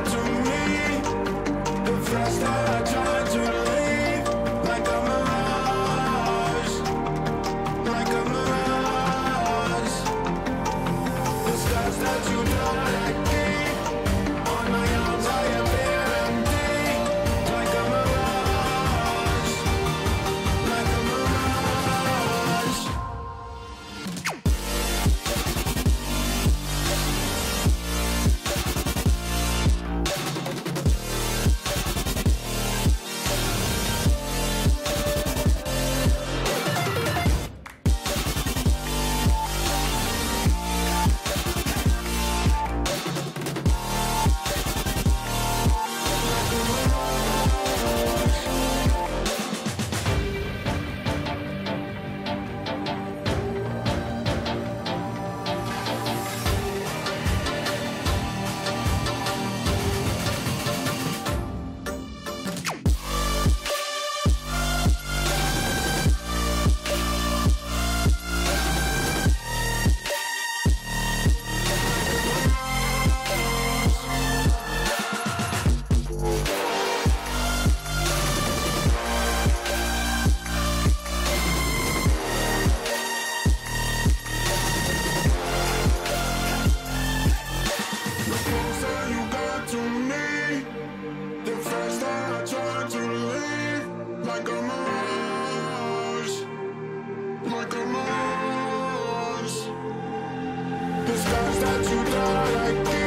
got to me, the faster I try to leave, like a mirage, like a mirage. The scars that you don't let keep on my arms, I appear empty, like a mirage, like a mirage. Like a mirage, like a mirage. The scars that you don't like.